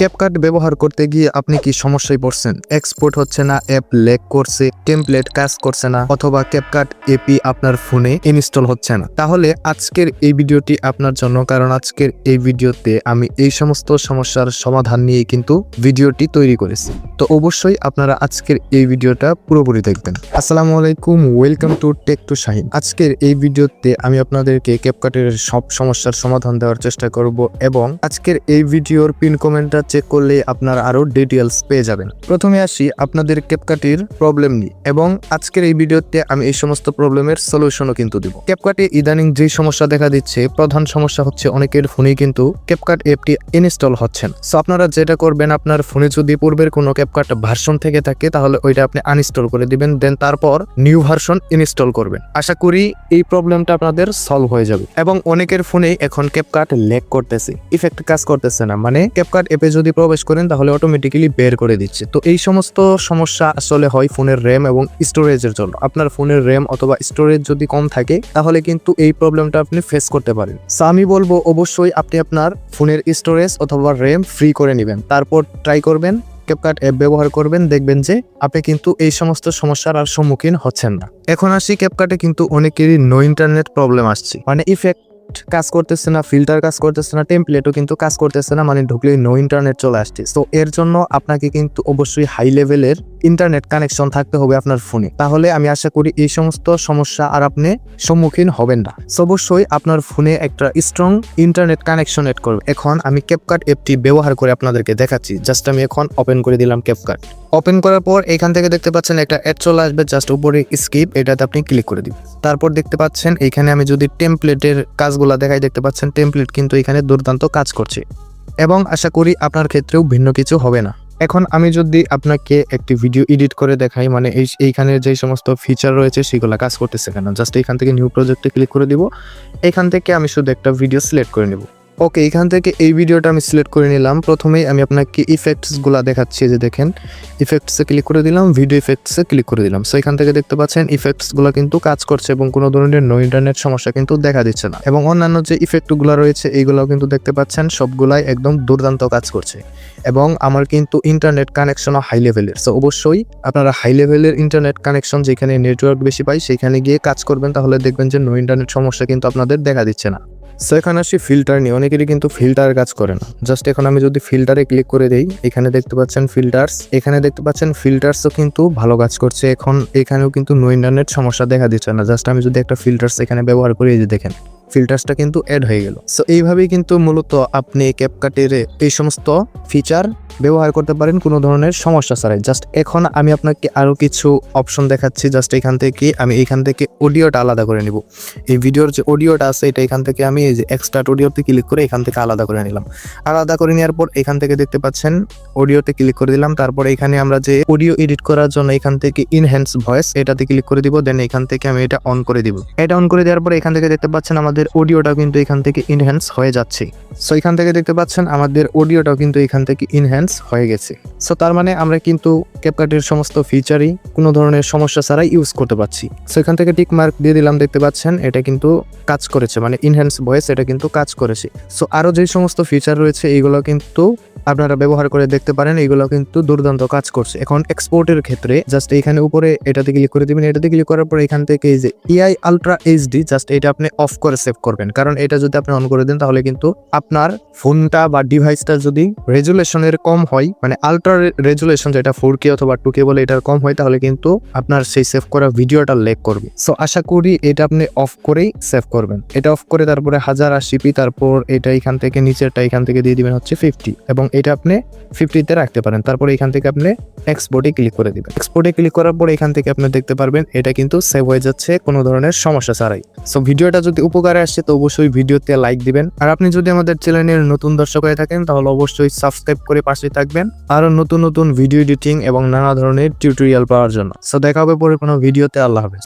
CapCut ব্যবহার করতে গিয়ে আপনি কি সমস্যায় পড়ছেন? এক্সপোর্ট হচ্ছে না, অ্যাপ ল্যাগ করছে, টেমপ্লেট কাজ করছে না, অথবা ক্যাপকাট এপি আপনার ফোনে ইনস্টল হচ্ছে না, তাহলে আজকের এই ভিডিওটি আপনার জন্য। কারণ আজকের এই ভিডিওতে আমি এই সমস্ত সমস্যার সমাধান নিয়ে কিন্তু ভিডিওটি তৈরি করেছি। তো অবশ্যই আপনারা আজকের এই ভিডিওটা পুরোপুরি দেখবেন। আসসালামু আলাইকুম, welcome to tech to Shahin. আজকের এই ভিডিওতে আমি আপনাদেরকে ক্যাপকাটের সব সমস্যার সমাধান দেওয়ার চেষ্টা করব এবং আজকের এই ভিডিওর পিন কমেন্টটা চেক করলে আপনারা আরো ডিটেইলস পেয়ে যাবেন। প্রথমে আসি আপনাদের ক্যাপকাটের প্রবলেম নিয়ে, এবং আজকের এই ভিডিওতে আমি এই সমস্ত প্রবলেমের সলিউশনও কিন্তু দিব। ক্যাপকাটে ইদানিং যে সমস্যা দেখা দিচ্ছে, প্রধান সমস্যা হচ্ছে অনেকের ফোনেই কিন্তু ক্যাপকাট অ্যাপটি ইনস্টল হচ্ছে না। সো আপনারা যেটা করবেন, আপনার ফোনে যদি পূর্বের কোনো ক্যাপকাট ভার্সন থেকে থাকে তাহলে ওইটা আপনি আনইনস্টল করে দিবেন, দেন তারপর নিউ ভার্সন ইনস্টল করবেন। আশা করি এই প্রবলেমটা আপনাদের সলভ হয়ে যাবে। এবং অনেকের ফোনে এখন ক্যাপকাট ল্যাগ করতেছে, ইফেক্ট কাজ করতেছে না, মানে ক্যাপকাট অ্যাপে যদি প্রবেশ করেন তাহলে অটোমেটিক্যালি বের করে দিচ্ছে। তো এই সমস্ত সমস্যা আসলে হয় ফোনের র্যাম এবং স্টোরেজের জন্য। আপনার ফোনের র্যাম অথবা স্টোরেজ যদি কম থাকে তাহলে কিন্তু এই প্রবলেমটা আপনি ফেস করতে পারেন। সো আমি বলবো অবশ্যই আপনি আপনার ফোনের স্টোরেজ অথবা র্যাম ফ্রি করে নেবেন, তারপর ট্রাই করবেন, ক্যাপকাট অ্যাপ ব্যবহার করবেন, দেখবেন যে আপনি কিন্তু এই সমস্ত সমস্যার আর সম্মুখীন হচ্ছেন না। এখন আসি, ক্যাপকাটে কিন্তু অনেকেরই নো ইন্টারনেট প্রবলেম আসছে, মানে ইফেক্ট কাজ করতেছে না, ফিল্টার কাজ করতেছে না, টেমপ্লেটও কিন্তু কাজ করতেছে না, মানে ঢুকলেই নো ইন্টারনেট চলে আসছে। তো এর জন্য আপনাকে কিন্তু অবশ্যই হাই লেভেলের ইন্টারনেট কানেকশন থাকতে হবে আপনার ফোনে, তাহলে আমি আশা করি এই সমস্ত সমস্যা আর আপনি সম্মুখীন হবেন না। অবশ্যই আপনার ফোনে একটা স্ট্রং ইন্টারনেট কানেকশন এড করবে। এখন আমি ক্যাপকাট অ্যাপটি ব্যবহার করে আপনাদেরকে দেখাচ্ছি। জাস্ট আমি এখন ওপেন করে দিলাম ক্যাপকাট। ওপেন করার পর এখান থেকে দেখতে পাচ্ছেন একটা অ্যাড চলে আসবে, জাস্ট উপরে স্কিপ, এটাতে আপনি ক্লিক করে দিবেন। তারপর দেখতে পাচ্ছেন এখানে আমি যদি টেমপ্লেটের কাজগুলো দেখাই, দেখতে পাচ্ছেন টেমপ্লেট কিন্তু এখানে দুর্দান্ত কাজ করছে, এবং আশা করি আপনার ক্ষেত্রেও ভিন্ন কিছু হবে না। এখন আমি যদি আপনাকে একটি ভিডিও এডিট করে দেখাই, মানে এইখানে যে সমস্ত ফিচার রয়েছে সেগুলো কাজ করতেছে কেন, জাস্ট এখান থেকে নিউ প্রজেক্টে ক্লিক করে দিব। এখান থেকে আমি শুধু একটা ভিডিও সিলেক্ট করে নেব। ওকে, এখান থেকে এই ভিডিওটা আমি সিলেক্ট করে নিলাম। প্রথমেই আমি আপনাকে ইফেক্টসগুলো দেখাচ্ছি, যে দেখেন ইফেক্টসে ক্লিক করে দিলাম, ভিডিও ইফেক্টসে ক্লিক করে দিলাম। সো এখান থেকে দেখতে পাচ্ছেন ইফেক্টসগুলো কিন্তু কাজ করছে এবং কোনো ধরনের নো ইন্টারনেট সমস্যা কিন্তু দেখা দিচ্ছে না। এবং অন্যান্য যে ইফেক্টগুলো রয়েছে এইগুলোও কিন্তু দেখতে পাচ্ছেন সবগুলাই একদম দুর্দান্ত কাজ করছে, এবং আমার কিন্তু ইন্টারনেট কানেকশনও হাই লেভেলের। সো অবশ্যই আপনারা হাই লেভেলের ইন্টারনেট কানেকশন, যেখানে নেটওয়ার্ক বেশি পাই সেখানে গিয়ে কাজ করবেন, তাহলে দেখবেন যে নো ইন্টারনেট সমস্যা কিন্তু আপনাদের দেখা দিচ্ছে না। সো এখানে আসি ফিল্টার নিয়ে। অনেকেরই কিন্তু ফিল্টার কাজ করে না। জাস্ট এখন আমি যদি ফিল্টারে ক্লিক করে দেই, এখানে দেখতে পাচ্ছেন ফিল্টার্স, এখানে দেখতে পাচ্ছেন ফিল্টার্সও কিন্তু ভালো কাজ করছে। এখন এখানেও কিন্তু নো ইন্টারনেট সমস্যা দেখা দিচ্ছে না। জাস্ট আমি যদি একটা ফিল্টার্স এখানে ব্যবহার করি, এই যে দেখেন ফিল্টার্সটা কিন্তু অ্যাড হয়ে গেল। সো এইভাবেই কিন্তু মূলত আপনি ক্যাপকাটের এই সমস্ত ফিচার ব্যবহার করতে পারেন কোনো ধরনের সমস্যা ছাড়াই। জাস্ট এখন আমি আপনাকে আরও কিছু অপশন দেখাচ্ছি। জাস্ট এখান থেকে আমি এইখান থেকে অডিওটা আলাদা করে নিব। এই ভিডিওর যে অডিওটা আছে এটা এখান থেকে আমি এই যে এক্সট্রা অডিওতে ক্লিক করে এখান থেকে আলাদা করে নিলাম। আলাদা করে নেওয়ার পর এখান থেকে দেখতে পাচ্ছেন অডিওতে ক্লিক করে দিলাম। তারপর এখানে আমরা যে অডিও এডিট করার জন্য এখান থেকে ইনহ্যান্স ভয়েস, এটাতে ক্লিক করে দিব। দেন এখান থেকে আমি এটা অন করে দিব। এটা অন করে দেওয়ার পর এখান থেকে দেখতে পাচ্ছেন আমাদের অডিওটাও কিন্তু এখান থেকে ইনহ্যান্স হয়ে যাচ্ছে। সো এখান থেকে দেখতে পাচ্ছেন আমাদের অডিওটাও কিন্তু এখান থেকে ইনহ্যান্স হয়ে গেছে। সো তার মানে আমরা কিন্তু ক্যাপকাটের সমস্ত ফিচারই কোনো ধরনের সমস্যা ছাড়াই ইউজ করতে পারছি। সো এখান থেকে টিক মার্ক দিয়ে দিলাম, দেখতে পাচ্ছেন এটা কিন্তু কাজ করেছে, মানে ইনহ্যান্স ভয়েস এটা কিন্তু কাজ করেছে। সো আরও যে সমস্ত ফিচার রয়েছে এইগুলো কিন্তু আপনারা ব্যবহার করে দেখতে পারেন, এইগুলো কিন্তু দুর্দান্ত কাজ করছে। এখন এক্সপোর্টের ক্ষেত্রে জাস্ট এইখানে উপরে এটাতে ক্লিক করে দিবেন। এটাতে ক্লিক করার পর এখান থেকে এই যে AI আলট্রা এইচডি, জাস্ট এটা আপনি অফ করে সেভ করবেন, কারণ এটা যদি আপনি অন করে দেন তাহলে কিন্তু আপনার ফোনটা বা ডিভাইসটা যদি রেজুলেশনের কম হয়, মানে আলট্রা রেজুলেশন যেটা 4K অথবা 2K বলে, এটার কম হয়, তাহলে কিন্তু আপনার সেই সেভ করা ভিডিওটা ল্যাগ করবে। সো আশা করি এটা আপনি অফ করেই সেভ করবেন। এটা অফ করে তারপরে 1080p, তারপর এটা এখান থেকে নিচেরটা এখান থেকে দিয়ে দিবেন হচ্ছে 50, এবং এটা আপনি 50-তে রাখতে পারেন। তারপর এখান থেকে আপনি এক্সপোর্টে ক্লিক করে দিবেন। এক্সপোর্টে ক্লিক করার পর এখান থেকে আপনি দেখতে পারবেন এটা কিন্তু সেভ হয়ে যাচ্ছে কোনো ধরনের সমস্যা ছাড়াই। সো ভিডিওটা যদি উপকারে আসে তো অবশ্যই ভিডিওতে লাইক দিবেন, আর আপনি যদি আমাদের চ্যানেলের নতুন দর্শক হয়ে থাকেন তাহলে অবশ্যই সাবস্ক্রাইব করে পাশে থাকবেন আরো নতুন নতুন ভিডিও এডিটিং এবং নানা ধরনের টিউটোরিয়াল পাওয়ার জন্য। সো দেখা হবে পরে কোনো ভিডিওতে। আল্লাহ হাফেজ।